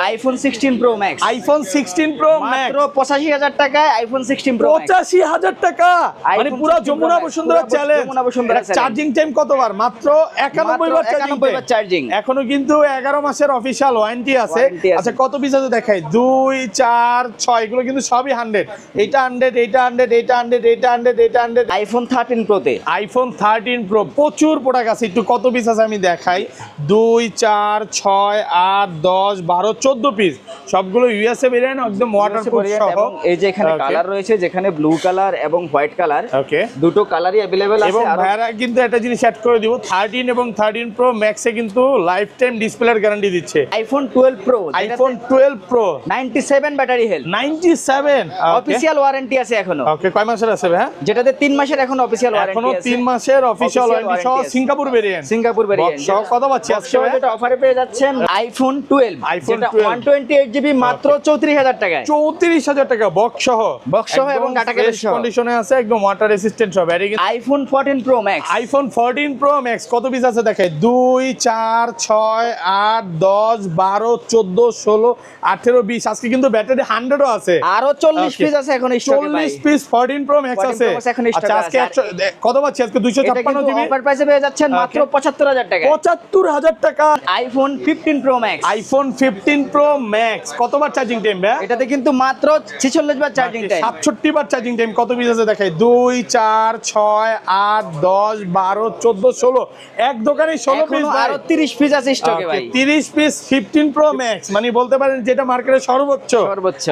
IPhone 16 pro max, iPhone 16 pro max মাত্র 85,000 টাকায় iPhone 16 pro max. 85,000 টাকা, মানে iPhone পুরো 16 যমুনা Pro Max, বসুন্ধরা পুরো challenge. Jamuna Bashundhara challenge। Charging time কতবার? মাত্র 91 বার 91 বার চার্জিং। এখনো কিন্তু 11 মাসের অফিশিয়াল ওয়ারেন্টি আছে। Warranty আছে। আচ্ছা কত পিস আছে দেখাই, 2 4 6 এগুলো কিন্তু সবই 100, এইটা 100, এইটা 100, এইটা 100, এইটা 100, এইটা 100। আইফোন 13 প্রোতে, আইফোন 13 প্রো প্রচুর প্রোডাক্ট আছে, একটু কত পিস আছে আমি দেখাই, 2 4 6 8 10 12 14 পিস, সবগুলো ইউএসএ ভেরিয়েন্ট, একদম ওয়াটারপ্রুফ সহ। এবং এই যে এখানে Okay. কালার রয়েছে, যেখানে ব্লু কালার এবং হোয়াইট কালার, ওকে, দুটো কালারই अवेलेबल আছে। এবং আর ভাইরা কিন্তু একটা জিনিস অ্যাড করে দিব, 13 এবং 13 প্রো ম্যাক্সে কিন্তু লাইফ টাইম ডিসপ্লের গ্যারান্টি দিচ্ছে। IPhone 12 pro, iPhone 12 pro 97 battery health, 97 official warranty আছে এখনো। ওকে, কয় মাসের আছে ভাই? যেটাতে 3 মাসের এখন অফিশিয়াল ওয়ারেন্টি এখনো আছে। 3 মাসের অফিশিয়াল ওয়ারেন্টি সহ, সিঙ্গাপুর ভেরিয়েন্ট। সিঙ্গাপুর ভেরিয়েন্ট সহ কত পাচ্ছি আজকে ভাই? যেটা অফারে পেয়ে যাচ্ছেন আইফোন 12, iPhone যেটা 12 128 জিবি মাত্র 34,000 টাকায়। 34,000 টাকা বক্স সহ, বক্স সহ এবং ডাটা কেবল সহ। কন্ডিশনে আছে, একদম ওয়াটার রেসিস্ট্যান্ট সব। এর iPhone 14 pro max, iPhone 14 pro max কত পিস আছে দেখাই, 2 4 6 8 10 12 14 16 18 20। আজকে কিন্তু ব্যাটারি 100 ও আছে, আরো 40 পিস আছে এখন স্টকে ভাই। 40 পিস 14 প্রো ম্যাক্স 14 আছে। Pro Max এখন stock আচ্ছা আজকে আছে। 100 কত পাচ্ছি আজকে? 256 জিবি অফার প্রাইসে পেয়ে যাচ্ছেন মাত্র 75,000 টাকায়। 75,000 টাকা। IPhone 15 pro max, iPhone 15 pro max কতবার চার্জিং টাইম ভাই? এটাতে কিন্তু মাত্র 46 বার চার্জিং টাইম। 67 বার চার্জিং টাইম। কত পিস আছে দেখাই, 2 4 6 8 10 12 14 16, এক দোকানে 16 পিস এখনো ভাই। আরো 30 পিস আছে স্টকে ভাই। 30 পিস 15 প্রো ম্যাক্স, মানে বলতে পারেন যেটা মার্কেটে সর্বোচ্চ।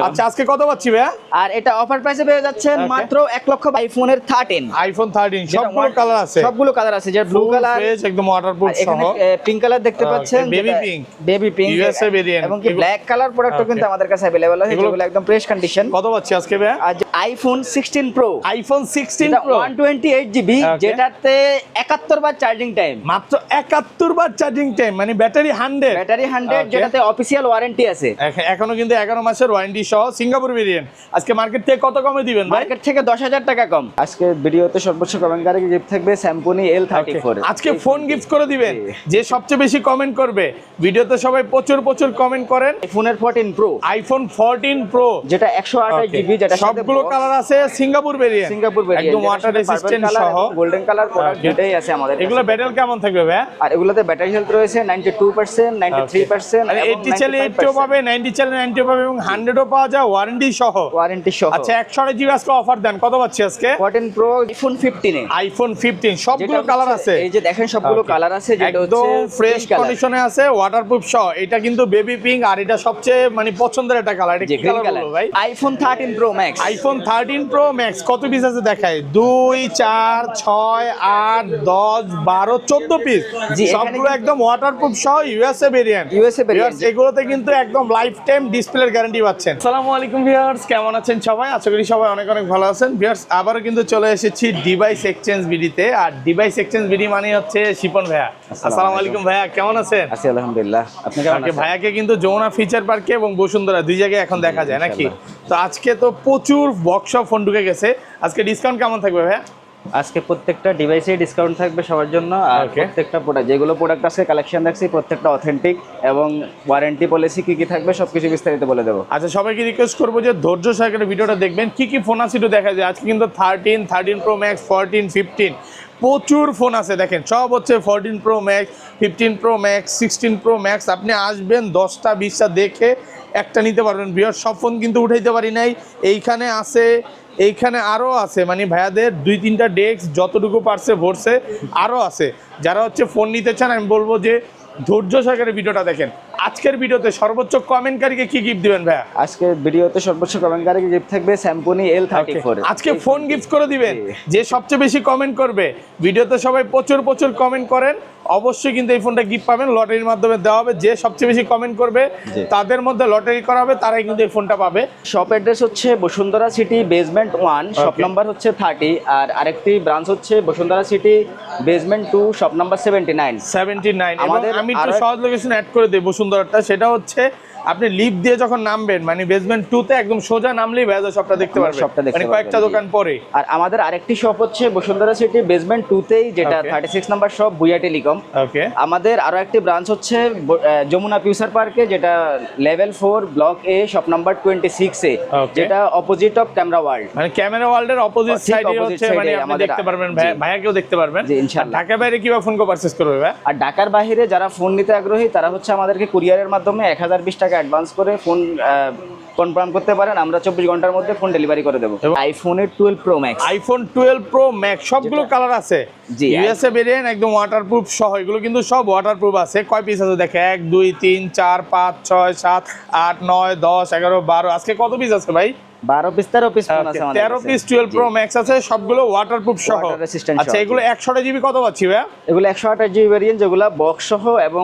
আচ্ছা আজকে কত পাচ্ছি ভাই? আর এটা অফার প্রাইসে পেয়ে যাচ্ছেন Okay. মাত্র 1 লক্ষ। আইফোনের 13, আইফোন 13 সবগুলো কালার আছে, সবগুলো কালার আছে, যে ব্লু কালার, ফ্রেশ একদম ওয়াটারপ্রুফ সহ। এখানে পিঙ্ক কালার দেখতে পাচ্ছেন, baby pink, baby pink USA variant। এবং কি ব্ল্যাক কালার প্রোডাক্টও কিন্তু আমাদের কাছে अवेलेबल আছে, যেগুলো একদম ফ্রেশ কন্ডিশন। কত পাচ্ছি আজকে ভাই? আর আইফোন 16 প্রো, আইফোন 16 এটা প্রো 128 জিবি, Okay. যেটাতে 71 বার চার্জিং টাইম, মাত্র 71 বার চার্জিং টাইম, মানে ব্যাটারি 100, ব্যাটারি 100, Okay. যেটাতে অফিশিয়াল ওয়ারেন্টি আছে। এখনো কিন্তু 11 মাসের ওয়ারেন্টি সহ, সিঙ্গাপুর ভেরিয়েন্ট। আজকে মার্কেট থেকে কত কমে দিবেন ভাই? মার্কেট থেকে 10,000 টাকা কম। আজকে ভিডিওতে সর্বোচ্চ কমেন্টকারী গিফট থাকবে স্যামসং L34। আজকে ফোন গিফট করে দিবেন যে সবচেয়ে বেশি কমেন্ট করবে। ভিডিওতে সবাই প্রচুর প্রচুর কমেন্ট করেন। আইফোনের 14 প্রো, আইফোন 14 প্রো যেটা 128 জিবি, যেটা সবগুলো কালার আছে, সিঙ্গাপুর ভেরিয়েন্ট, সিঙ্গাপুর ভেরিয়েন্ট, একদম ওয়াটার রেসিস্ট্যান্ট সহ। Golden colour product Okay. দুটেই আছে আমাদের এগুলো কাছে। ব্যাটারি কেমন থাকবে ভাই? আর এগুলোতে ব্যাটারি হেলথ রয়েছে 92%, 93% আর এবং 80 চাইলে 80 পাবে, 90 চাইলে 90 পাবে এবং 100 ও পাওয়া যায় ওয়ারেন্টি সহ। ওয়ারেন্টি সহ। আচ্ছা 100 জিবি আজকে অফার দেন, কত পাচ্ছি আজকে? 14 প্রো, আইফোন 15 এ আইফোন 15 সবগুলো যেটা কালার হচ্ছে- আছে, এই যে দেখেন সবগুলো Okay. কালার আছে, যেটা হচ্ছে একদম ফ্রেশ pink color। কন্ডিশনে আছে, ওয়াটারপ্রুফ সহ। এটা কিন্তু বেবি পিঙ্ক, আর এটা সবচেয়ে মানে পছন্দের একটা কালার। এটা যে কি গ্রিন কালার কালার। বলো ভাই? IPhone 13 pro max, iPhone 13 pro max কত পিস আছে দেখায়, 2 4 6 8 10 12 14 পিস, জি, এখানে সবগুলো কিন্তু- একদম ওয়াটারপ্রুফ সহ, ইউএসএ ভেরিয়েন্ট। USA variant। এগুলোতে কিন্তু একদম লাইফ টাইম ডিসপ্লের গ্যারান্টি পাচ্ছেন। আসসালামু আলাইকুম ভিউয়ার্স, কেমন আছেন সবাই? আশা করি সবাই অনেক অনেক ভালো আছেন। ভিউয়ার্স আবারও কিন্তু চলে এসেছি ডিভাইস এক্সচেঞ্জ বিডিতে। আর ডিভাইস এক্সচেঞ্জ বিডি মানে হচ্ছে শিপন ভাইয়া। আসসালামু আলাইকুম ভাইয়া, কেমন আছেন? আছি আলহামদুলিল্লাহ। আপনি কেমন ওকে, আছেন? ভাইয়াকে কিন্তু যমুনা ফিচার পার্কে এবং বসুন্ধরা দুই জায়গায় এখন দেখা যায় নাকি? তো আজকে তো প্রচুর বক্সশপ ফোন ঢুকে গেছে, আজকে ডিসকাউন্ট কেমন থাকবে ভাইয়া? আজকে প্রত্যেকটা ডিভাইসে ডিসকাউন্ট থাকবে সবার জন্য। আর Okay. প্রত্যেকটা প্রোডাক্ট, যেগুলো প্রোডাক্ট আজকে কালেকশন দেখছি, প্রত্যেকটা অথেন্টিক এবং ওয়ারেন্টি পলিসি কি কি থাকবে সবকিছু বিস্তারিত বলে দেবো। আচ্ছা সবাইকে রিকোয়েস্ট করবো যে ধৈর্য সহকারে ভিডিওটা দেখবেন, কি কি ফোন আছে একটু দেখা যায়। আজকে কিন্তু 13 প্রো ম্যাক্স 14 15 প্রচুর ফোন আছে, দেখেন সব হচ্ছে 14 pro max 15 pro max 16 pro max. আপনি আসবেন 10টা 20টা দেখে একটা নিতে পারবেন। বিয়ার সব ফোন কিন্তু উঠাইতে পারি নাই, এইখানে আছে, এইখানে আরও আছে, মানে ভাইয়াদের 2-3টা ডেস্ক যতটুকু পারছে ভরছে, আরও আছে। যারা হচ্ছে ফোন নিতে চান আমি বলবো যে ধৈর্য সহকারে ভিডিওটা দেখেন। আজকের ভিডিওতে সর্বোচ্চ কমেন্টকারীকে কি গিফট দিবেন ভাইয়া? আজকে ভিডিওতে সর্বোচ্চ কমেন্টকারী গিফট থাকবে স্যামসং L34। আজকে ফোন গিফট করে দিবেন যে সবচেয়ে বেশি কমেন্ট করবে। ভিডিওতে সবাই প্রচুর প্রচুর কমেন্ট করেন, অবশ্যই কিন্তু এই ফোনটা গিফট পাবেন। লটারির মাধ্যমে দেওয়া হবে, যে সবচেয়ে বেশি কমেন্ট করবে তাদের মধ্যে লটারি করা হবে, তারাই কিন্তু এই ফোনটা পাবে। শপ অ্যাড্রেস হচ্ছে Bashundhara city basement 1, shop number হচ্ছে 30। আর আরেকটি ব্রাঞ্চ হচ্ছে Bashundhara city basement 2, shop number 79। এবং আমাদের আমি একটু আরো- সহজ লোকেশন অ্যাড করে দেব বসুন্ধরাটা, সেটা হচ্ছে আপনি লিফট দিয়ে যখন নামবেন মানে বেসমেন্ট 2 তে একদম সোজা নামলেই ভাইয়া শপটা দেখতে পারবেন, মানে কয়েকটা দোকান পরে। আর আমাদের আরেকটি শপ হচ্ছে বসুন্ধরা সিটি বেসমেন্ট 2 তেই, যেটা 36 নাম্বার শপ ভুইয়া টেলিকম। ওকে, আমাদের আরো একটি ব্রাঞ্চ হচ্ছে যমুনা ফিউচার পার্কে, যেটা লেভেল 4 ব্লক এ শপ নাম্বার 26 এ, যেটা অপোজিট অফ ক্যামেরা ওয়ার্ল্ড, মানে ক্যামেরা ওয়ার্ল্ডের অপোজিট সাইডে হচ্ছে, মানে আপনি দেখতে পারবেন, ভাইয়াকেও দেখতে পারবেন। ঢাকা বাইরে কিভাবে ফোন করে পারচেজ করবে ভাই? আর ঢাকার বাইরে যারা ফোন নিতে আগ্রহী তারা হচ্ছে আমাদেরকে কুরিয়ারের মাধ্যমে 1020 টাকা অ্যাডভান্স করে ফোন কনফার্ম করতে পারেন, আমরা 24 ঘন্টার মধ্যে ফোন ডেলিভারি করে দেবো। আইফোনের 12 pro max, iPhone 12 pro max সবগুলো কালার আছে, জি ইউএসএ ভেরিয়েন্ট, একদম ওয়াটারপ্রুফ সহ, এগুলো কিন্তু সব ওয়াটারপ্রুফ আছে। কয় পিস আছে দেখে, 1 2 3 4 5 6 7 8 9 10 11 12, আজকে কত পিস আছে ভাই? 12 পিস 13 পিস ফোন আছে আমাদের 13 পিস 12 প্রো ম্যাক্স আছে, সবগুলো ওয়াটারপ্রুফ সহ। আচ্ছা, এগুলো 128 জিবি কত পাচ্ছি ভাই? এগুলো 128 জিবি ভেরিয়েন্ট, যেগুলো বক্স সহ এবং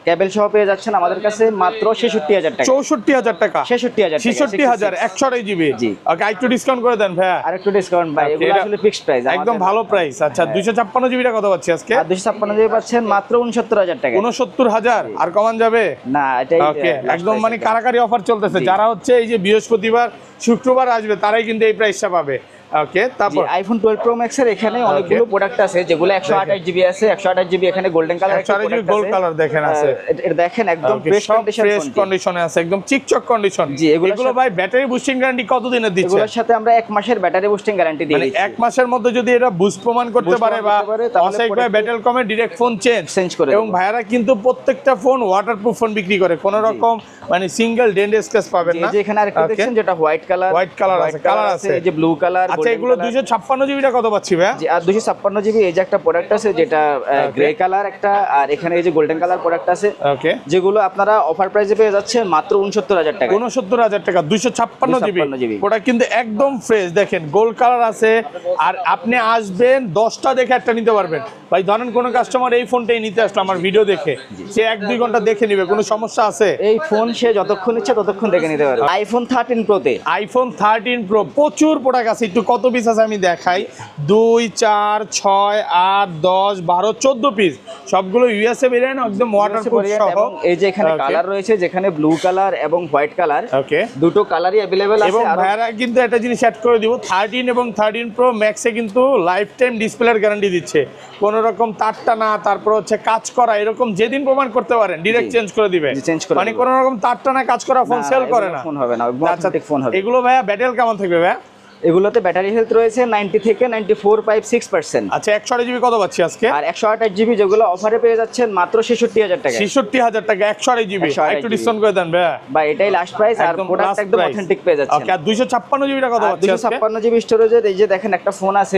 কেবল সহ পেয়ে যাচ্ছেন আমাদের কাছে মাত্র 66000 টাকা। 64000 টাকা, 66000 66000 128 জিবি। ওকে, একটু ডিসকাউন্ট করে দেন ভাই। আরেকটু ডিসকাউন্ট ভাই, এগুলো আসলে ফিক্সড প্রাইস, একদম ভালো প্রাইস। আচ্ছা, 256 জিবিটা কত পাচ্ছি আজকে? আর 256 জিবি পাচ্ছেন মাত্র 69000 টাকা। 69000 আর কমান যাবে না? এটাই ওকে, একদম মানে কারাকারি অফার চলতেছে। যারা হচ্ছে এই যে বৃহস্পতিবার শুক্রবার আসবে তারাই কিন্তু এই প্রাইসটা পাবে। ওকে, তারপর আইফোন 12 প্রো ম্যাক্স এর এখানে অনেকগুলো প্রোডাক্ট আছে, যেগুলো 128 জিবি আছে, 128 জিবি এখানে golden colour, 128 GB gold colour দেখেন আছে, এটা দেখেন একদম ফ্রেশ কন্ডিশনে আছে, একদম চিকচক কন্ডিশন। জি, এগুলো ভাই ব্যাটারি বুস্টিং গ্যারান্টি কত দিনের দিচ্ছে? এগুলোর সাথে আমরা 1 মাসের ব্যাটারি বুস্টিং গ্যারান্টি দিই, মানে 1 মাসের মধ্যে যদি এটা বুস্ট প্রমাণ করতে পারে বা অসেক ভাই ব্যাটেল কমে ডাইরেক্ট ফোন চেঞ্জ করে। এবং ভাইয়ারা কিন্তু প্রত্যেকটা ফোন ওয়াটারপ্রুফ ফোন বিক্রি করে, কোনো রকম মানে সিঙ্গেল ডেন্ট স্ক্র্যাচ পাবেন না। এই যে এখানে আরেকটা দেখছেন, যেটা হোয়াইট কালার আছে, এই যে ব্লু কালার। আচ্ছা, এগুলো 256 জিবিটা কত পাচ্ছি ভাই? জি, আর 256 জিবি এই যে একটা প্রোডাক্ট আছে, যেটা গ্রে কালার একটা, আর এখানে এই যে গোল্ডেন কালার প্রোডাক্ট আছে। ওকে, যেগুলো আপনারা অফার প্রাইসে পেয়ে যাচ্ছেন মাত্র 69000 টাকা। 69000 টাকা 256 জিবি প্রোডাক্ট, কিন্তু একদম ফ্রেশ। দেখেন গোল্ড কালার আছে, আর আপনি আসবেন 10টা দেখে একটা নিতে পারবেন। ভাই ধরেন কোনো কাস্টমার এই ফোনটাই নিতে আসলো আমার ভিডিও দেখে, সে 1-2 ঘন্টা দেখে নিবে, কোনো সমস্যা আছে? এই ফোন সে যতক্ষণ ইচ্ছে ততক্ষণ দেখে নিতে পারবে। আইফোন 13 প্রো তে, আইফোন 13 প্রো প্রচুর প্রোডাক্ট আছে, একটু কত পিস আছে আমি দেখাই। 2 4 6 8 10 12 14 পিস, সবগুলো ইউএসএ ভেরিয়েন্ট, একদম ওয়াটারপ্রুফ সহ। এবং এই যে এখানে কালার রয়েছে, যেখানে ব্লু কালার এবং হোয়াইট কালার, ওকে, দুটো কালারই अवेलेबल আছে। এবং ভাইরা কিন্তু একটা জিনিস অ্যাড করে দিব, 13 এবং 13 প্রো ম্যাক্সে কিন্তু লাইফ টাইম ডিসপ্লের গ্যারান্টি দিচ্ছে। কোনো রকম তার টানা, তারপর হচ্ছে কাজ করা, এরকম যেদিন প্রমাণ করতে পারেন ডাইরেক্ট চেঞ্জ করে দিবে, মানে কোনো রকম তার টানা কাজ করা ফোন সেল করে না, ফোন হবে না, অথেন্টিক ফোন হবে। এগুলো ভাইয়া ব্যাটারি কেমন থাকবে ভাইয়া? এগুলোতে ব্যাটারি হেলথ রয়েছে 90 থেকে 94.6%। আচ্ছা, 128 জিবি কত পাচ্ছি আজকে? আর 128 জিবি যেগুলো অফারে পেয়ে যাচ্ছেন মাত্র 66000 টাকা। 66000 টাকা 128 জিবি, একটু ডিসকাউন্ট করে দেন ভাই। ভাই এটাই লাস্ট প্রাইস, আর প্রোডাক্ট একদম অথেন্টিক পেয়ে যাচ্ছেন। ওকে, আর 256 জিবিটা কত পাচ্ছি আজকে? 256 জিবি স্টোরেজের এই যে দেখেন একটা ফোন আছে,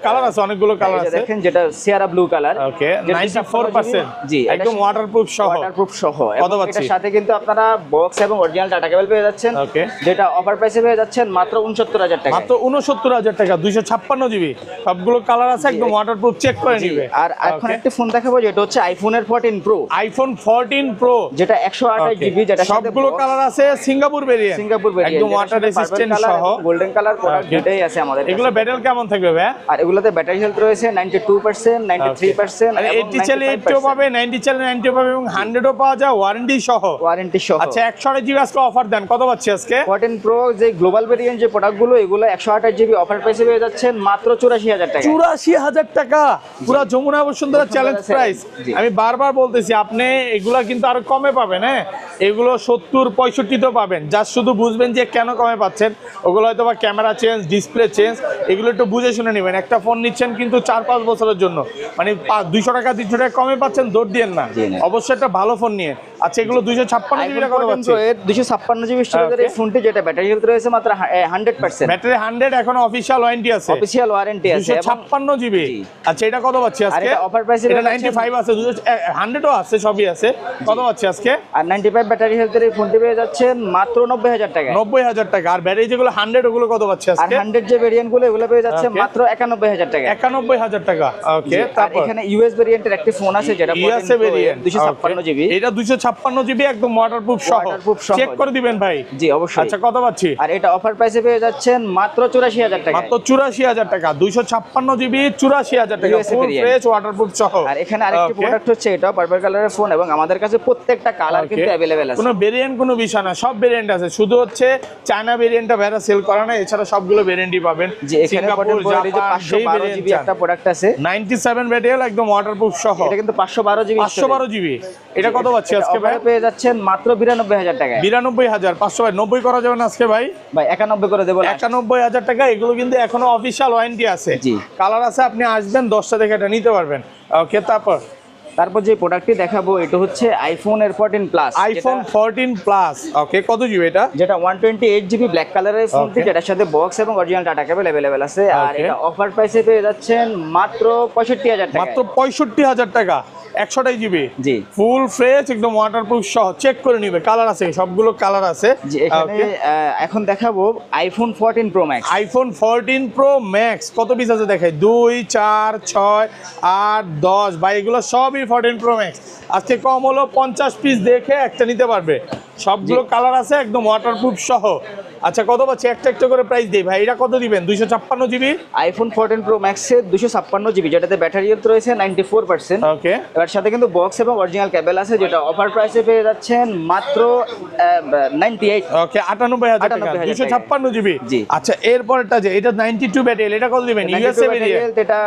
কালার আছে অনেকগুলো কালার আছে, দেখেন যেটা সিয়ারা ব্লু কালার। ওকে, 94%, জি, একদম ওয়াটারপ্রুফ সহ। ওয়াটারপ্রুফ সহ কত পাচ্ছি? এর সাথে কিন্তু আপনারা বক্স এবং অরিজিনাল ডাটা কেবল পেয়ে যাচ্ছেন, ওকে, যেটা অফার প্রাইসে পেয়ে যাচ্ছেন মাত্র 69000 টাকা। মাত্র 69000 টাকা, 256 জিবি, সবগুলো কালার আছে, একদম ওয়াটারপ্রুফ, চেক করে নিবে। আর এখন একটা ফোন দেখাবো, যেটা হচ্ছে আইফোনের 14 প্রো। আইফোন 14 প্রো, যেটা 128 জিবি, যেটা সবগুলো কালার আছে, সিঙ্গাপুর ভেরিয়েন্ট, একদম ওয়াটার রেজিস্ট্যান্ট সহ, গোল্ডেন কালার প্রোডাক্ট দুটেই আছে আমাদের। এগুলো ব্যাটারি কেমন থাকবে ভাই? আর এগুলোতে ব্যাটারি হেলথ রয়েছে 92%, 93%, আর 80 চাইলে 80 পাবে, 90 চাইলে 90 পাবে, এবং 100ও পাওয়া যায় ওয়ারেন্টি সহ। আচ্ছা, 128 জিবি আজকে অফার দেন, কত পাচ্ছি আজকে? 14 প্রো যে গ্লোবাল ভেরিয়েন্ট যে প্রোডাক্টগুলো, এগুলো 128 জিবি অফার প্রাইসে পেয়ে যাচ্ছেন মাত্র 84000 টাকা। 84000 টাকা, পুরো যমুনা বসুন্ধরা চ্যালেঞ্জ প্রাইস। আমি বারবার বলতেছি, আপনি এগুলা কিন্তু আরো কমে পাবেন। হ্যাঁ, এগুলো 70-65 পাবেন, জাস্ট শুধু বুঝবেন যে কেন কমে পাচ্ছেন। ওগুলো হয়তো বা ক্যামেরা চেঞ্জ, ডিসপ্লে চেঞ্জ, এগুলো একটু বুঝে শুনে নেবেন। একটা ফোন নিচ্ছেন কিন্তু 4-5 বছরের জন্য, মানে 200 টাকা 300 টাকা কমে পাচ্ছেন, দৌড় দিয়েন না, অবশ্যই একটা ভালো ফোন নিয়ে। আচ্ছা, এগুলো 256 জিবি টাকা কত পাচ্ছি? 256 জিবি স্টোরেজের এই ফোনটি, যেটা ব্যাটারি হেলথ রয়েছে মাত্র 100%, ব্যাটারি 100, এখন অফিশিয়াল ওয়ারেন্টি আছে, অফিশিয়াল ওয়ারেন্টি আছে, 256 জিবি। আচ্ছা, এটা কত পাচ্ছি আজকে? এটা অফার প্রাইসে এটা 95 আছে, 100ও আছে, সবই আছে। কত পাচ্ছি আজকে? আর 95 ব্যাটারি হেলথের এই ফোনটি পেয়ে যাচ্ছেন মাত্র 90000 টাকা। 90000 টাকা। আর ব্যাটারি যেগুলো 100, ওগুলো কত পাচ্ছি আর আজকে? 100 যে ভেরিয়েন্ট গুলো, এগুলো পেয়ে যাচ্ছে মাত্র 91000 টাকা। 91000 টাকা। ওকে, তারপর এখানে ইউএস ভেরিয়েন্টের একটি ফোন আছে, যেটা 256 জিবি। এটা 256 256 জিবি একদম ওয়াটারপ্রুফ সহ, Waterproof সহ। চেক করে দিবেন ভাই। জি অবশ্যই। আচ্ছা কত পাচ্ছি? আর এটা অফার প্রাইসে পেয়ে যাচ্ছেন মাত্র 84,000 টাকা। মাত্র 84,000 টাকা, 256 জিবি 84,000 টাকা, USA ফুল variant। ফ্রেশ ওয়াটারপ্রুফ সহ। আর এখানে আরেকটি Okay। প্রোডাক্ট হচ্ছে এটা পার্পল কালারের ফোন এবং আমাদের কাছে প্রত্যেকটা কালার Okay। কিন্তু अवेलेबल আছে। কোনো ভেরিয়েন্ট কোনো বিষয় না, সব ভেরিয়েন্ট আছে, শুধু হচ্ছে চায়না ভেরিয়েন্টটা ভেড়া সেল করা না, এছাড়া সবগুলো ভেরিয়েন্টই পাবেন। যে এখানে পটেন বলের যে 512 জিবি একটা প্রোডাক্ট আছে 97 ব্যাটারি একদম ওয়াটারপ্রুফ সহ, এটা কিন্তু 512 জিবি 512 জিবি। এটা কত পাচ্ছি আজকে ভাই? পেয়ে যাচ্ছেন মাত্র 92,000 টাকায়। 92,590 করা যাবে না আজকে ভাই? ভাই 91 করে দেব। 91,000 টাকা। এগুলো কিন্তু এখনো অফিশিয়াল ওয়ারেন্টি আছে, জি। কালার আছে, আপনি আসবেন 10টা দেখে এটা নিতে পারবেন। ওকে, তারপর যে প্রোডাক্টটি দেখাবো এটা হচ্ছে আইফোন এর 14 প্লাস, আইফোন 14 প্লাস। ওকে, কত জিবি এটা? যেটা 128 জিবি ব্ল্যাক কালারের ফোনটি, Okay। যেটার সাথে বক্স এবং অরিজিনাল ডাটা কেবল अवेलेबल আছে। আর Okay। এটা অফার প্রাইসে পেয়ে যাচ্ছেন মাত্র 65,000 টাকা। মাত্র 65,000 টাকা, 128 জিবি, জি। ফুল ফ্রেশ একদম ওয়াটারপ্রুফ সহ, চেক করে নিবে, কালার আছে, সবগুলো কালার আছে। যে এখানে এখন দেখাবো iPhone 14 pro max. IPhone 14 pro max কত পিস আছে দেখাই? 2, 4, 6, 8, 10 ভাই, এগুলো সবই 14 প্রো ম্যাক্স। আজকে কম হলো 50 পিস দেখে একটা নিতে পারবে, সবগুলো কালার আছে একদম ওয়াটারপ্রুফ সহ। আচ্ছা কত পাচ্ছি? একটা একটা করে প্রাইস দিই ভাই। এটা কত দিবেন? 256 জিবি আইফোন 14 প্রো ম্যাক্সের 256 জিবি, যেটাতে ব্যাটারি হেলথ রয়েছে 94%। ওকে, এর সাথে কিন্তু বক্স এবং অরিজিনাল কেবল আছে, যেটা অফার প্রাইসে পেয়ে যাচ্ছেন মাত্র 98। ওকে, 98,000 টাকা, 98,000 256 জিবি। জি। আচ্ছা এরপরটা যে এটা 92 ব্যাটারি, এটা কত দিবেন? ইউএসএ ভেরিয়েন্ট, এটা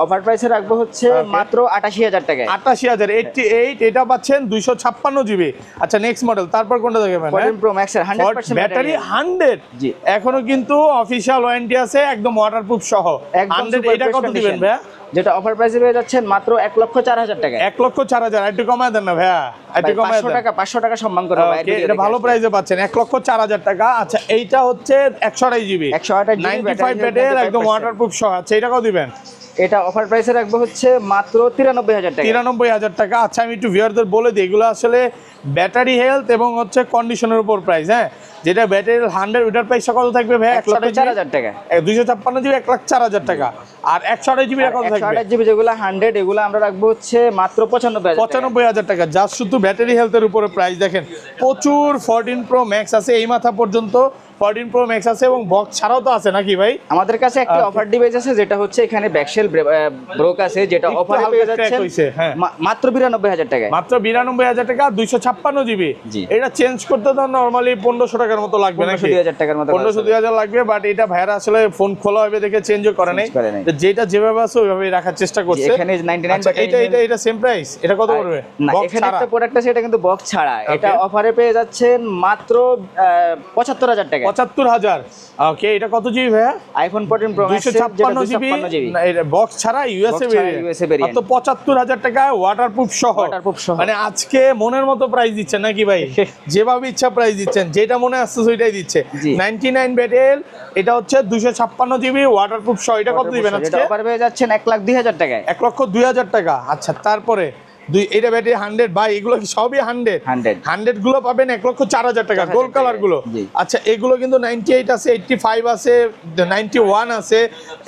অফার প্রাইসে রাখবো হচ্ছে Okay। মাত্র 88,000 টাকায়। 88,000, 88, এটা পাচ্ছেন 256 জিবি। আচ্ছা নেক্সট মডেল, তারপর কোনটা দেখাবেন? 14 প্রো ম্যাক্সের 100% ব্যাটারি 100, জি। এখনো কিন্তু অফিশিয়াল ওয়ারেন্টি আছে একদম ওয়াটারপ্রুফ সহ। একদম 100, super এটা fresh কত দিবেন condition। ভাইয়া? যেটা অফার প্রাইসে পেয়ে যাচ্ছেন মাত্র 1,04,000 টাকায়। 1,04,000, একটু কমায় দেন না ভাইয়া, একটু কমায় দেন। 500 টাকা সম্মান করবো ভাই। Okay, এটা ভালো প্রাইসে পাচ্ছেন, 1,04,000 টাকা। আচ্ছা এইটা হচ্ছে 128 জিবি, 128 GB 95 ব্যাটারি একদম ওয়াটারপ্রুফ সহ। আচ্ছা এটা কত দিবেন? এটা অফার প্রাইসে রাখবো হচ্ছে মাত্র 93,000 টাকা। 93,000 টাকা। আচ্ছা আমি একটু ভিউয়ারদের বলে দিই, এগুলো আসলে ব্যাটারি হেলথ এবং হচ্ছে কন্ডিশনের উপর প্রাইস। হ্যাঁ, যেটা ব্যাটারি 100 ওটার প্রাইস কত থাকবে ভাই? 1,04,000 টাকা। 256 জিবি 1,04,000 টাকা। আর 128 জিবি কত থাকবে? 128 জিবি যেগুলো 100, এগুলো আমরা রাখবো হচ্ছে মাত্র 95,000 টাকা। 95,000 টাকা, জাস্ট শুধু ব্যাটারি হেলথের উপরে প্রাইস। দেখেন প্রচুর 14 প্রো ম্যাক্স আছে, এই মাথা পর্যন্ত 14 প্রো ম্যাক্স আছে, এবং বক্স ছাড়াও তো আছে নাকি ভাই? আমাদের কাছে একটি অফার ডিভাইস আছে, যেটা হচ্ছে এখানে ব্যাকশেল ব্রোক আছে, যেটা একটু অফারে হালকা পেয়ে crack যাচ্ছেন হইছে, হ্যাঁ। মাত্র 92,000 টাকায়। মাত্র 92,000 টাকা, 256 জিবি। জি। এটা চেঞ্জ করতে তো নরমালি 1500 টাকার মতো লাগবে নাকি? 15,000 টাকার মতো 15,000 লাগবে, বাট এটা ভাইরা আসলে ফোন খোলা হবে দেখে চেঞ্জও করে নাই, করে নাই। তো যেটা যেভাবে আছে ওইভাবেই রাখার চেষ্টা করছে। এখানে 99 আচ্ছা, এটা সেম প্রাইস, এটা কত পড়বে? না, Box এখানে ছাড়া? একটা প্রোডাক্ট আছে, এটা কিন্তু বক্স ছাড়া। এটা অফারে পেয়ে যাচ্ছেন মাত্র 75,000 টাকা। 75,000। ওকে, এটা কত জিবি ভাইয়া? আইফোন 14 প্রো ম্যাক্স 256 জিবি, এটা বক্স ছাড়া ইউএসএ Box ছাড়া USA variant। তো 75,000 টাকায় ওয়াটারপ্রুফ সহ। Waterproof সহ। মানে আজকে মনের মতো প্রাইস দিচ্ছেন নাকি ভাই? যেভাবে ইচ্ছা প্রাইস দিচ্ছেন, যেটা মনে আসছে সেটাই দিচ্ছে। জি। 99 ব্যাটেল, এটা হচ্ছে 256 জিবি ওয়াটারপ্রুফ সহ। এটা কত দিবেন আজকে? এটা অফারে পেয়ে যাচ্ছেন 1,02,000 টাকায়। 1,02,000 টাকা। আচ্ছা তারপরে এটা ব্যাটারি 100 ভাই, এগুলো কি সবই 100? 100 গুলো পাবেন 1,04,000 টাকা, গোল্ড কালার গুলো। জি। আচ্ছা এগুলো কিন্তু 98 আছে, 85 আছে, 91 আছে।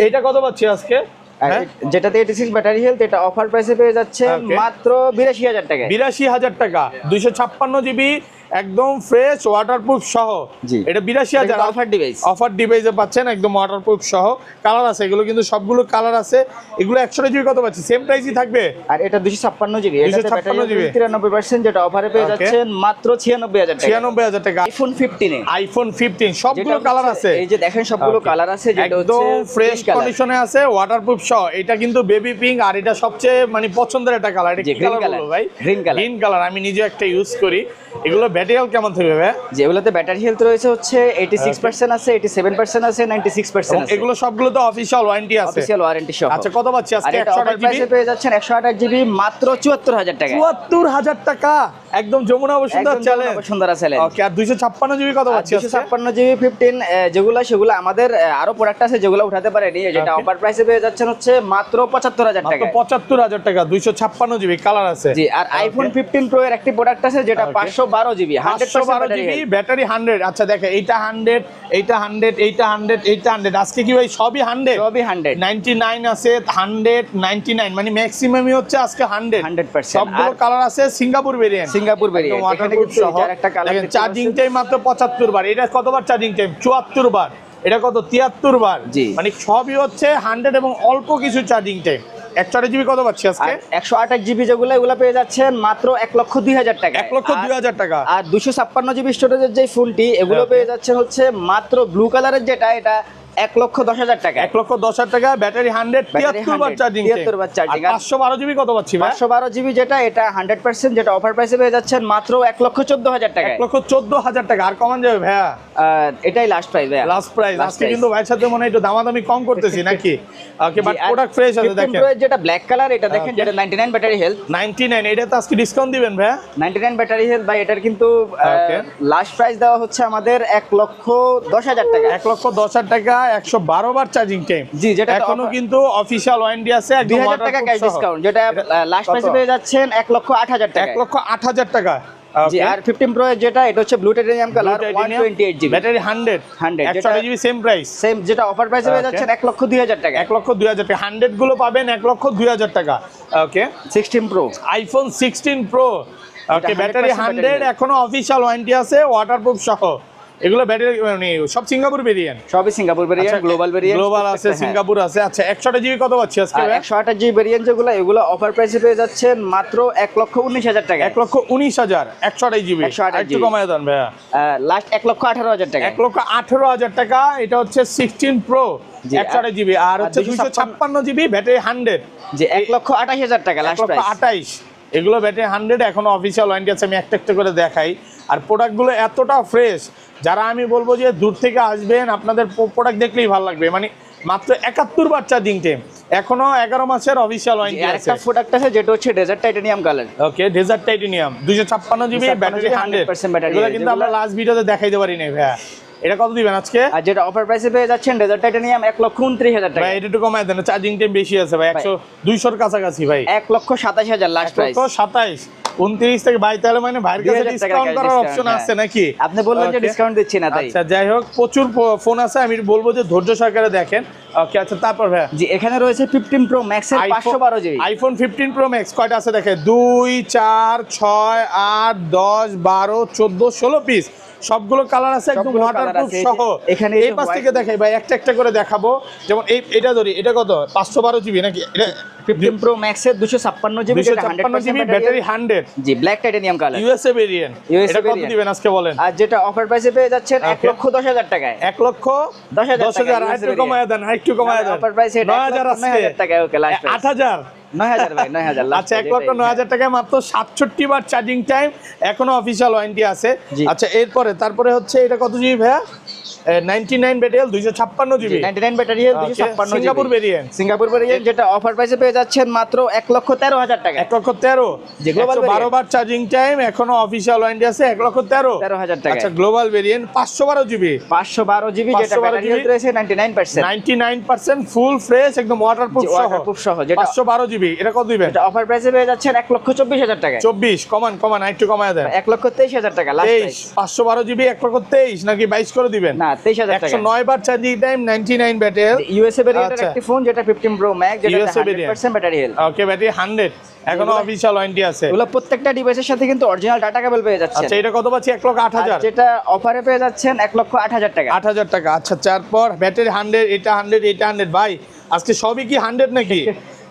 এটা কত পাচ্ছি আজকে? আর হ্যাঁ? যেটাতে 86 ব্যাটারি হেলথ, এটা অফার প্রাইসে পেয়ে যাচ্ছেন Okay। মাত্র 82,000 টাকায়। 82,000 টাকা, 256 জিবি একদম ফ্রেশ ওয়াটারপ্রুফ সহ। জি। এটা 82,000 অফার ডিভাইস। অফার ডিভাইসে পাচ্ছেন একদম ওয়াটারপ্রুফ সহ। কালার আছে, এগুলো কিন্তু সবগুলো কালার আছে। এগুলো 100 জিবি কত পাচ্ছি? সেম প্রাইসই থাকবে। আর এটা 256 জিবি, এটাতে 256 ব্যাটারি GB 93%, যেটা অফারে পেয়ে Okay। যাচ্ছেন মাত্র 96,000 টাকা। 96,000 টাকা। আইফোন 15 এ আইফোন 15 সবগুলো যেটা কালার হচ্ছে- আছে। এই যে দেখেন সবগুলো Okay। কালার আছে, যেটা হচ্ছে একদম ফ্রেশ pink color। কন্ডিশনে আছে, ওয়াটারপ্রুফ সহ। এটা কিন্তু বেবি পিঙ্ক, আর এটা সবচেয়ে মানে পছন্দের একটা কালার। এটা জি, কি green কালার color। বলো ভাই? Green color। গ্রিন কালার, আমি নিজে একটা ইউজ করি। এগুলো ব্যাটারি কেমন থাকবে ভাই? যেগুলোতে ব্যাটারি হেলথ রয়েছে হচ্ছে 86% আছে, 87% আছে, 96% আছে। এগুলো সবগুলো তো অফিশিয়াল ওয়ারেন্টি আছে। অফিশিয়াল ওয়ারেন্টি সহ। আচ্ছা কত পাচ্ছি আর আজকে? এটা অফার 128 প্রাইসে জিবি পেয়ে যাচ্ছেন 128 জিবি মাত্র 74,000 টাকা। 74,000 টাকা, একদম যমুনা বসুন্ধরা চ্যালেঞ্জ। সুন্দর চ্যালেঞ্জ। ওকে, আর 256 জিবি কত পাচ্ছি আজকে? 256 জিবি 15 যেগুলো, সেগুলো আমাদের আরো প্রোডাক্ট আছে যেগুলো উঠাতে পারেনি, যেটা Okay। অফার প্রাইসে পেয়ে যাচ্ছেন হচ্ছে মাত্র 75,000 মাত্র টাকা। 75,000 টাকা, 256 জিবি কালার আছে। জি। আর আইফোন 15 প্রো এর একটি প্রোডাক্ট আছে, যেটা Okay। 512 GB 100% 512 GB battery 100। আচ্ছা দেখে এইটা 100, এইটা 100, এইটা 100, এইটা 100, আজকে কি ভাই সবই 100? সবই 100 99 আছে, 100, 99, মানে ম্যাক্সিমামই হচ্ছে আজকে 100 100%। সবগুলো কালার আছে সিঙ্গাপুর ভেরিয়েন্ট, সিঙ্গাপুর ভেরিয়েন্ট, এখানে ওয়াটারপ্রুফ কিন্তু সহ। এটার একটা কালার দেখেন চার্জিং টাইম মাত্র 75 বার। এটা কতবার চার্জিং টাইম? 74 বার। এটা কত? 73 বার। জি। মানে সবই হচ্ছে 100 এবং অল্প কিছু চার্জিং টাইম। 128 জিবি কত পাচ্ছি আজকে? 128 জিবি যেগুলো এগুলো পেয়ে যাচ্ছেন মাত্র 1,02,000 টাকা। 1,02,000 টাকা। আর 256 জিবি স্টোরেজের যে ফোনটি এগুলো Okay. পেয়ে যাচ্ছেন হচ্ছে মাত্র ব্লু কালারের যেটা, এটা 1,10,000 টাকা। 1,10,000 টাকা, ব্যাটারি 100, ব্যাটারি 73 বার 100, চার্জিং 73 বার চার্জিং। 512 জিবি কত পাচ্ছি ভাই? 512 জিবি যেটা, এটা 100% যেটা অফার প্রাইসে পেয়ে যাচ্ছেন মাত্র 1,14,000 টাকা। 1,14,000 টাকা। আর কমান যাবে ভাইয়া? এটাই লাস্ট প্রাইস ভাইয়া, লাস্ট প্রাইস। Last আজকে price। কিন্তু ভাইয়ের সাথে মনে হয় একটু দামাদামি কম করতেছি নাকি? ওকে, বাট জি, আর প্রোডাক্ট ফ্রেশ আছে 15 দেখেন। Pro এর যেটা ব্ল্যাক কালার, এটা দেখেন, Okay. যেটা 99 ব্যাটারি হেলথ। 99, এটা তো আজকে ডিসকাউন্ট দিবেন ভাইয়া? 99 ব্যাটারি হেলথ ভাই, এটার কিন্তু Okay. লাস্ট প্রাইস দেওয়া হচ্ছে আমাদের 1,10,000 টাকা। 1,10,000 টাকা, 112 বার চার্জিং টাইম। জি, যেটা এখনো কিন্তু অফিশিয়াল ওয়ারেন্টি আছে, একদম 2000 টাকা ক্যাশ ডিসকাউন্ট, যেটা লাস্ট প্রাইসে পেয়ে যাচ্ছেন 1,08,000 টাকা। 1,08,000 টাকা। জি, আর 15 Pro এর যেটা, এটা হচ্ছে blue titanium colour, 128 GB battery 100, 128 GB same price. Same, যেটা অফার প্রাইসে পেয়ে Okay. যাচ্ছেন 1,02,000 টাকা। 1,02,000 টাকা। 100 গুলো পাবেন 1,02,000 টাকা। ওকে, 16 Pro, আইফোন 16 প্রো। ওকে, ব্যাটারি 100, এখনো অফিশিয়াল ওয়ারেন্টি আছে, ওয়াটারপ্রুফ সহ। এগুলো ব্যাটারি মানে সব সিঙ্গাপুর ভেরিয়েন্ট। সবই Singapore variant, global variant, global আছে, সিঙ্গাপুর আছে। আচ্ছা, 128 জিবি কত পাচ্ছি আজকে? 128 জিবি ভেরিয়েন্ট যেগুলো, এগুলো অফার প্রাইসে পেয়ে যাচ্ছেন মাত্র 1,19,000 টাকা। 1,19,000, 128 জিবি। 128 একটু কমায় দেন ভাইয়া। লাস্ট 1,18,000 টাকা। 1,18,000 টাকা। এটা হচ্ছে 16 প্রো, জি, 128 জিবি। আর হচ্ছে 256 জিবি, ব্যাটারি 100, যে 1,28,000 টাকা লাস্ট প্রাইস। 1,28,000। এগুলো ব্যাটারি 100, এখনো অফিসিয়াল ওয়ারেন্টি আছে। আমি একটা একটা করে দেখাই। আর প্রোডাক্টগুলো এতটা ফ্রেশ, যারা আমি বলবো যে দূর থেকে আসবেন, আপনাদের প্রোডাক্ট দেখলেই ভালো লাগবে। মানে মাত্র 71 বার চার্জিং টাইম, এখনো 11 মাসের অফিসিয়াল ওয়ারেন্টি আছে। আরেকটা প্রোডাক্ট আছে যেটা হচ্ছে desert titanium colour. Okay, desert titanium, 256 GB, battery 100% 100। Battery. এগুলো কিন্তু আমরা লাস্ট ভিডিওতে দেখাইতে পারি না ভাইয়া। এটা কত দিবেন আজকে? আর যেটা অফার প্রাইসে পেয়ে যাচ্ছেন ডেজার্ট টাইটানিয়াম 1,29,000 টাকা। ভাই এটা একটু কমায় দেন, চার্জিং টাইম বেশি আছে ভাই। 200 এর কাছাকাছি ভাই। 1,27,000 লাস্ট প্রাইস। 1,27,000, 29 থেকে 22, তাহলে মানে ভাইয়ের কাছে 2000 টাকা ডিসকাউন্ট করার discount, অপশন হ্যাঁ। আছে নাকি? আপনি বললেন যে Okay. ডিসকাউন্ট দিচ্ছি না, তাই। আচ্ছা, যাই হোক, প্রচুর ফোন আছে। আমি বলবো যে ধৈর্য সহকারে দেখেন। ওকে, আচ্ছা, তারপর ভাই জি, এখানে রয়েছে 15 Pro Max এর 512 জিবি। আইফোন 15 প্রো ম্যাক্স কয়টা আছে দেখে? 2, 4, 6, 8, 10, 12, 14, 16 পিস। সবগুলো কালার আছে, একদম সবগুলো colour ওয়াটারপ্রুফ আছে। সহ। এখানে এই পাশ থেকে দেখাই ভাই, একটা একটা করে দেখাবো। যেমন এটা ধরি, এটা কত? 512 জিবি নাকি? এটা 15 Pro Max এর 256 জিবি, যেটা 256 জিবি, 100% ব্যাটারি 100, জি, black titanium colour. USA variant. USA এটা কত variant। দিবেন আজকে বলেন? আর যেটা অফার প্রাইসে পেয়ে যাচ্ছেন Okay. 1,10,000 টাকায়। 1,10,000। আরেকটু কমায় দেন, আরেকটু কমায় দেন। অফার প্রাইসে 9,000 আজকে। 9,000 টাকায়। ওকে, লাস্ট প্রাইস 8,000। 9,000 ভাই, 9,000 লাস্ট। আচ্ছা, 1,09,000 টাকায় মাত্র 67 বার চার্জিং টাইম, এখনো অফিসিয়াল ওয়ারেন্টি আছে। জি। আচ্ছা, তারপরে হচ্ছে এটা কত জিবি ভাইয়া? 99 battery, 256 GB, 99 battery health, 256 GB. Singapore variant. Singapore variant, যেটা অফার প্রাইসে পেয়ে যাচ্ছেন মাত্র 1,13,000 টাকা। 1,13,000, যে global 112 variant। বার চার্জিং টাইম, এখনো অফিসিয়াল ওয়ারেন্টি আছে। 1,13,000 13,000 টাকা। আচ্ছা, গ্লোবাল ভেরিয়েন্ট 512 জিবি, 512 জিবি, যেটা 512 ব্যাটারি হেলথ রয়েছে 99%। 99% ফুল ফ্রেশ, একদম ওয়াটারপ্রুফ সহ। ওয়াটারপ্রুফ সহ, যেটা 512 জিবি। এটা কত দিবেন? এটা অফার প্রাইসে পেয়ে যাচ্ছেন 1,24,000 টাকা। 24, কমান একটু কমায় দেন। 1,23,000 টাকা লাস্ট 23, প্রাইস। 512 জিবি, 1,23 নাকি 22 করে দিবেন? না, 23,000 টাকা। 109 বার চার্জিং টাইম, 99 ব্যাটারি। ইউএসএ ভেরিয়েন্টের আচ্ছা। একটি ফোন, যেটা 15 Pro Max, যেটা USA variant। 100% battery health. Okay, battery 100, এখনো অফিসিয়াল ওয়ারেন্টি আছে। এগুলো প্রত্যেকটা ডিভাইসের সাথে কিন্তু অরিজিনাল ডাটা কেবল পেয়ে যাচ্ছেন। আচ্ছা, এটা কত পাচ্ছি? 1,08,000। যেটা অফারে পেয়ে যাচ্ছেন 1,08,000 টাকা। 8,000 টাকা। আচ্ছা, তারপর ব্যাটারি 100, এটা 100, এটা 100। ভাই আজকে সবই কি 100 নাকি?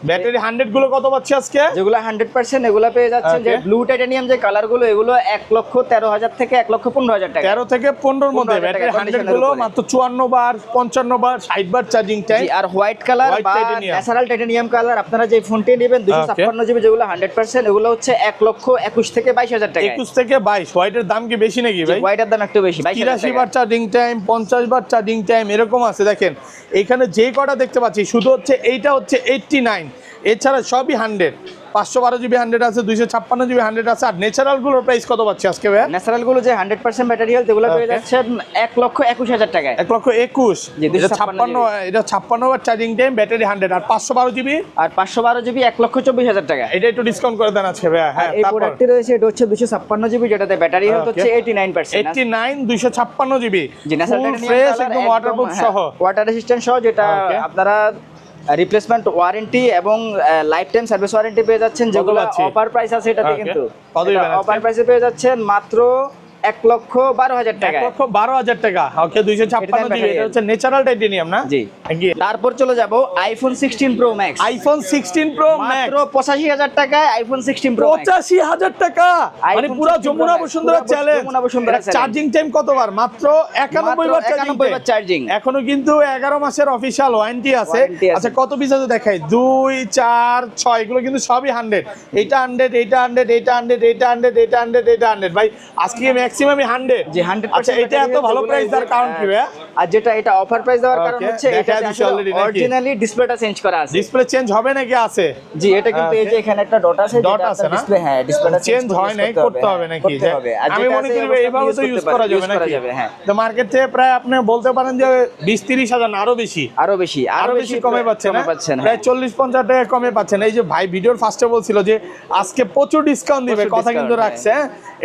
ব্যাটারি 100 গুলো কত পাচ্ছি আজকে? যেগুলো 100% এগুলো পেয়ে যাচ্ছেন, যে Okay. ব্লু টাইটানিয়াম যে কালারগুলো, এগুলো 1,13,000 থেকে 1,15,000 টাকা। 13 থেকে 15 মধ্যে 15,000 ব্যাটারি টাকা 100 গুলো condition-এর মাত্র 54 বার, 55 বার, 60 বার চার্জিং টাইম। জি, আর হোয়াইট কালার White বা titanium। ন্যাচারাল টাইটানিয়াম কালার, আপনারা যে ফোনটি নেবেন 256 জিবি, যেগুলো 100%, এগুলো হচ্ছে 1,21,000 থেকে 22,000 টাকা। 21 থেকে 22। হোয়াইটের দাম কি বেশি নাকি ভাই? হোয়াইটের দাম একটু বেশি, 22,000 83 টাকা। বার চার্জিং টাইম, 50 বার চার্জিং টাইম, এরকম আছে। দেখেন এখানে যে কটা দেখতে পাচ্ছি, শুধু হচ্ছে এইটা হচ্ছে 89, এছাড়া সবই 100, 512 জিবি 100 আছে, 256 জিবি 100 আছে। আর ন্যাচারাল গুলোর প্রাইস কত পাচ্ছি আজকে ভাই? ন্যাচারাল গুলো যে 100% ব্যাটারি হেলথ এগুলো পেয়ে যাচ্ছেন 1,21,000 টাকায়। 1,21,000। জি, এটা 56 ওয়াট চার্জিং টাইম, ব্যাটারি 100। আর 512 জিবি? আর 512 জিবি 1,24,000 টাকা। এটা একটু ডিসকাউন্ট করে দেন আজকে ভাই। হ্যাঁ, এই তারপর প্রোডাক্টটি রয়েছে, এটা হচ্ছে 256 জিবি, যেটাতে ব্যাটারি হেলথ হচ্ছে 89%। 89 256 জিবি, জি, ন্যাচারাল ফ্রেশ একদম ওয়াটারপ্রুফ সহ, ওয়াটার রেজিস্ট্যান্ট সহ, যেটা আপনারা রিপ্লেসমেন্ট ওয়ারেন্টি এবং লাইফ টাইম সার্ভিস ওয়ারেন্টি পেয়ে যাচ্ছেন, যেগুলো অফার প্রাইস আছে এটাতে। কিন্তু অফার প্রাইসে পেয়ে যাচ্ছেন মাত্র 1,12,000 টাকা। 1,12,000 টাকা। ওকে, 256 জিবি। এটা হচ্ছে ন্যাচারাল টাইটেনিয়াম না? জি। তারপর চলে যাব iPhone 16 pro max. IPhone 16 pro max মাত্র 85,000 টাকায় আইফোন 16 প্রো ম্যাক্স। 85,000 টাকা, মানে পুরো Jamuna Bashundhara challenge. Charging time কতবার? মাত্র 91 বার চার্জিং। এখনো কিন্তু 11 মাসের অফিশিয়াল ওয়ারেন্টি আছে। আচ্ছা, কত পিস আছে দেখাই? 2 4 6, এগুলো কিন্তু সবই 100। এটা 100, এটা 100, এটা 100, এটা 100, এটা 100, এটা 100। ভাই আজকে ম্যাক্সিমামই 100। জি, 100%। আচ্ছা, এটা এত ভালো প্রাইস দেওয়ার কারণ কি ভাই? আর যেটা এটা অফার প্রাইস দেওয়ার কারণ হচ্ছে এটা অরিজিনালি ডিসপ্লেটা চেঞ্জ করা আছে। ডিসপ্লে চেঞ্জ হবে নাকি? আছে। জি, এটা কিন্তু এই যে এখানে একটা ডট আছে, ডট আছে না? ডিসপ্লে, হ্যাঁ, ডিসপ্লেটা চেঞ্জ হয় নাই, করতে হবে নাকি? আমি মনে করি এইভাবে তো ইউজ করা যাবে নাকি? হ্যাঁ। তো মার্কেট থেকে প্রায় আপনি বলতে পারেন যে 20-30,000 না, আরো বেশি আরো বেশি কমে পাচ্ছেন। প্রায় 40-50 টাকা কমে পাচ্ছেন। এই যে ভাই ভিডিওর ফার্স্টে বলছিল যে আজকে প্রচুর ডিসকাউন্ট দিবে, কথা কিন্তু রাখছে।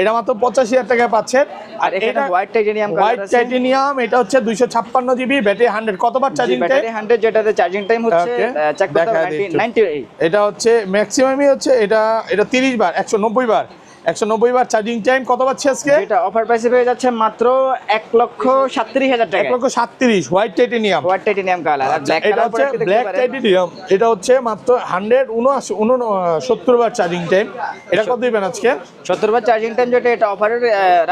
এটা মাত্র 85,000 টাকায় পাচ্ছেন। আর এটা হোয়াইট টাইটেনিয়াম কালার আছে। হোয়াইট টাইটেনিয়াম, এটা হচ্ছে 256 জিবি, ব্যাটারি 100। কতবার চার্জিং টাইম? ব্যাটারি 100, যেটাতে চার্জিং টাইম হচ্ছে চেক করতে হবে 98। এটা হচ্ছে ম্যাক্সিমামই হচ্ছে এটা 30 বার, 190 বার, 190 বার চার্জিং টাইম। কত পাচ্ছি আজকে? এটা অফার প্রাইসে পেয়ে যাচ্ছে মাত্র 1,37,000 টাকা। 1,37,000 white titanium. White titanium colour. আর ব্ল্যাক এটা হচ্ছে ব্ল্যাক টাইটেনিয়াম। এটা হচ্ছে মাত্র 179 বার চার্জিং টাইম। এটা কত দিবেন আজকে? 70 বার চার্জিং টাইম, যেটা এটা অফারে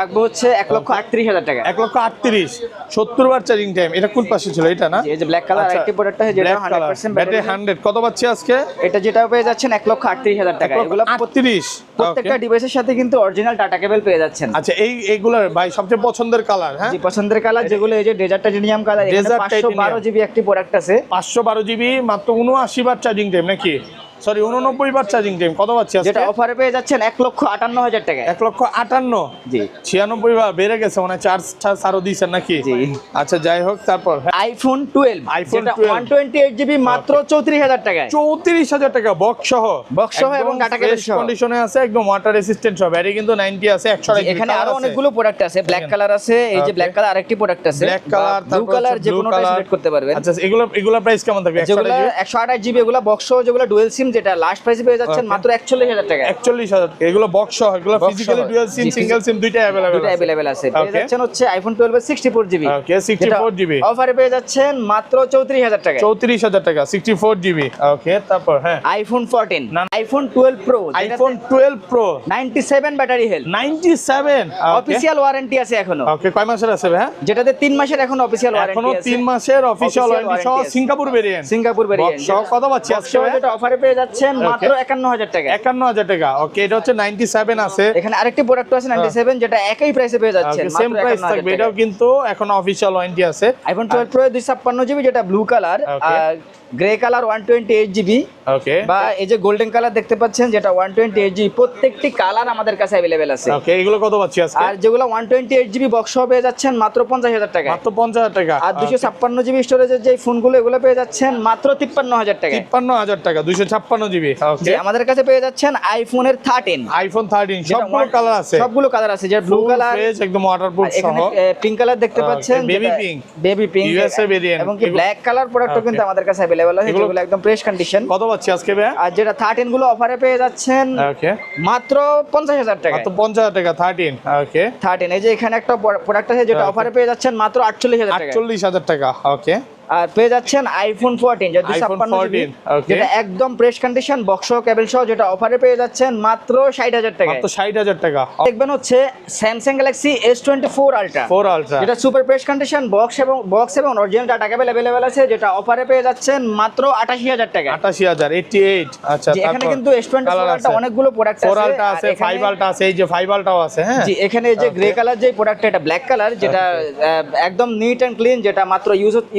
রাখবো হচ্ছে 1,38,000 টাকা। 1,38,000 70 বার চার্জিং টাইম। এটা কোন পাশে ছিল? এটা না? এই যে ব্ল্যাক কালার আরেকটি প্রোডাক্ট আছে, যেটা 100% ব্যাটারি 100। কত পাচ্ছি আজকে? এটা যেটা পেয়ে যাচ্ছেন 1,38,000 টাকা। এগুলো 38। প্রত্যেকটা ডিভাইসের সাথে কিন্তু অরিজিনাল টাটা কেবল পেয়ে যাচ্ছেন। আচ্ছা, এইগুলোর ভাই সবচেয়ে পছন্দের কালার? হ্যাঁ, জি, পছন্দের কালার যেগুলো এই যে ডেজার্ট টাইটেনিয়াম কালার। এখানে 512 জিবি একটি প্রোডাক্ট আছে। 512 জিবি, মাত্র 79 বার চার্জিং টাইম নাকি? সরি, 89 বার চার্জিং টাইম। কত পাচ্ছি আজকে? যেটা অফারে পেয়ে যাচ্ছেন 1,58,000 টাকা। 1,58,000। জি, 96 বার বেড়ে গেছে, মানে চার্জ আরো দিয়েছেন নাকি? জি। আচ্ছা, যাই হোক, তারপর আইফোন 12, যেটা 128 জিবি, মাত্র 34,000 টাকায়। 34,000 টাকা, বক্স সহ এবং ডাটা কেবল সহ কন্ডিশনে আছে, একদম ওয়াটার রেসিস্ট্যান্ট সহ। ব্যাটারি কিন্তু 90 আছে, 100। এখানে আরো অনেকগুলো প্রোডাক্ট আছে। ব্ল্যাক কালার আছে, এই যে ব্ল্যাক কালার আরেকটি প্রোডাক্ট আছে। ব্ল্যাক কালার, ব্লু কালার, যে কোনোটা সিলেক্ট করতে পারবেন। আচ্ছা, এগুলো প্রাইস কেমন থাকবে? যেগুলো 128 জিবি, এগুলো বক্স সহ, যেগুলো ডুয়াল সিম, যেটা লাস্ট প্রাইসে পেয়ে যাচ্ছেন মাত্র 41,000 টাকা। 41,000। এগুলো বক্স সহ, এগুলো ফিজিক্যালি ডুয়াল সিম, সিঙ্গেল সিম দুইটা अवेलेबल আছে। পেয়ে যাচ্ছেন হচ্ছে আইফোন 12 এর 64 জিবি। ওকে, 64 জিবি অফারে পেয়ে যাচ্ছেন মাত্র 34,000 টাকা। 34,000 টাকা, 64 জিবি। ওকে, তারপর হ্যাঁ, iPhone 14, iPhone 12 pro, iPhone 12 pro 97 battery health, 97। Official warranty আছে এখনো। ওকে, কয় মাসের আছে ভাই? যেটাতে 3 মাসের এখনো অফিশিয়াল ওয়ারেন্টি আছে। এখনো 3 মাসের অফিশিয়াল ওয়ারেন্টি সহ, সিঙ্গাপুর ভেরিয়েন্ট সহ। কত পাচ্ছি আজকে? যেটা অফারে পেয়ে যাচ্ছেন মাত্র 51,000 টাকা। 51,000 টাকা। ওকে, এটা হচ্ছে 97 আছে। এখানে আরেকটি প্রোডাক্ট আছে 97, যেটা একই প্রাইসে পেয়ে যাচ্ছেন, সেম প্রাইস থাকবে। এটাও কিন্তু এখন অফিশিয়াল ওয়ারেন্টি আছে। আইফোন 12 প্রো 256 জিবি, যেটা blue colour, grey colour 128 GB, okay, বা এই যে গোল্ডেন কালার দেখতে পাচ্ছেন, যেটা 128 জিবি। প্রত্যেকটি কালার আমাদের কাছে अवेलेबल আছে। ওকে, এগুলো কত পাচ্ছি আজকে? আর যেগুলো 128 জিবি বক্স সহ পেয়ে যাচ্ছেন মাত্র 50,000 টাকা। মাত্র 50,000 টাকা। আর 256 জিবি স্টোরেজের যে ফোনগুলো, এগুলো পেয়ে যাচ্ছেন মাত্র 53,000 টাকা। 53,000 টাকা, 256 জিবি। ওকে, আমাদের কাছে পেয়ে যাচ্ছেন আইফোনের 13, আইফোন 13 সবগুলো কালার আছে। সবগুলো কালার আছে, যে ব্লু কালার, একদম ওয়াটারপ্রুফ সহ। এখানে পিঙ্ক কালার দেখতে পাচ্ছেন, বেবি পিঙ্ক, ইউএসএ ভেরিয়েন্ট, এবং কি ব্ল্যাক কালার প্রোডাক্টও কিন্তু আমাদের কাছে अवेलेबल আছে, যেগুলো একদম ফ্রেশ কন্ডিশন। কত পাচ্ছি আজকে ভাই? আর যেটা 13 গুলো অফারে পেয়ে যাচ্ছেন ওকে, মাত্র 50,000 টাকা। মাত্র 50,000 টাকা 13। ওকে, 13, এই যে এখানে একটা প্রোডাক্ট আছে, যেটা অফারে পেয়ে যাচ্ছেন মাত্র 48,000 টাকা। 48,000 টাকা। ওকে, আর পেয়ে যাচ্ছেন আইফোন 14, যেটা 256 জিবি, যেটা একদম ফ্রেশ কন্ডিশন, বক্স সহ, কেবল সহ, যেটা অফারে পেয়ে যাচ্ছেন মাত্র 60,000 টাকা। মাত্র 60,000 টাকা। দেখবেন হচ্ছে Samsung Galaxy S24 ultra, 4 ultra, যেটা সুপার ফ্রেশ কন্ডিশন, বক্স এবং অরিজিনাল ডাটা কেবল अवेलेबल আছে, যেটা অফারে পেয়ে যাচ্ছেন মাত্র 88,000 টাকা। 88,000, 88। আচ্ছা, এখানে কিন্তু S24 আলট্রা অনেকগুলো প্রোডাক্ট আছে। 4 আলট্রা আছে, 5 আলট্রা আছে, এই যে 5 আলট্রাও আছে। হ্যাঁ, জি, এখানে যে গ্রে কালার যে প্রোডাক্ট, এটা ব্ল্যাক কালার, যেটা একদম নিট এন্ড ক্লিন, যেটা মাত্র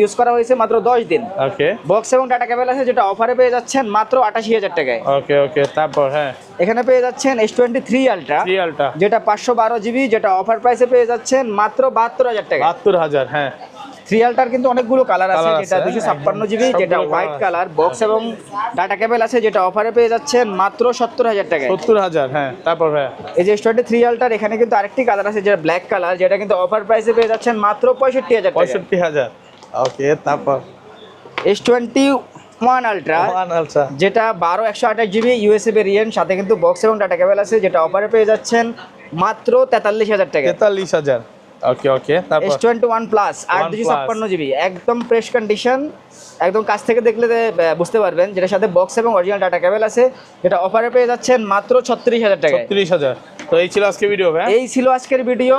ইউজ করা হয়েছে হয়েছে মাত্র 10 দিন। ওকে বক্স এবং ডাটা কেবল আছে যেটা অফারে পেয়ে যাচ্ছেন মাত্র 88,000 টাকায়। ওকে ওকে তারপর হ্যাঁ এখানে পেয়ে যাচ্ছেন S23 আলট্রা, 3 আলট্রা যেটা 512 জিবি, যেটা অফার প্রাইসে পেয়ে যাচ্ছেন মাত্র 72,000 টাকা। 72,000 হ্যাঁ। 3 আলট্রার কিন্তু অনেকগুলো কালার আছে, কালার যেটা আছে, 256 জিবি, সবগুলো যেটা কালার হোয়াইট আছে। কালার, বক্স এবং ডাটা কেবল আছে যেটা অফারে পেয়ে যাচ্ছেন মাত্র 70,000 টাকায়। 70,000 হ্যাঁ। তারপর ভাই এই যে S23 আলট্রার এখানে কিন্তু আরেকটি কালার আছে যেটা ব্ল্যাক কালার, যেটা কিন্তু অফার প্রাইসে পেয়ে যাচ্ছেন মাত্র 65,000 টাকা। 65,000 ওকে তারপর S21 আলট্রা, 1 আলট্রা যেটা 12/128 জিবি ইউএসএ ভেরিয়েন্ট, সাথে কিন্তু বক্স এবং ডাটা কেবল আছে, যেটা অফারে পেয়ে যাচ্ছেন মাত্র 43,000 টাকা। 43,000 ওকে ওকে তারপর S21 প্লাস 8/256 জিবি, একদম ফ্রেশ কন্ডিশন, একদম কাছ থেকে দেখলে বুঝতে পারবেন, যেটার সাথে বক্স এবং অরিজিনাল ডাটা কেবল আছে, যেটা অফারে পেয়ে যাচ্ছেন মাত্র 36,000 টাকায়। 36,000। তো এই ছিল আজকে ভিডিও ভাই। এই ছিল আজকের ভিডিও।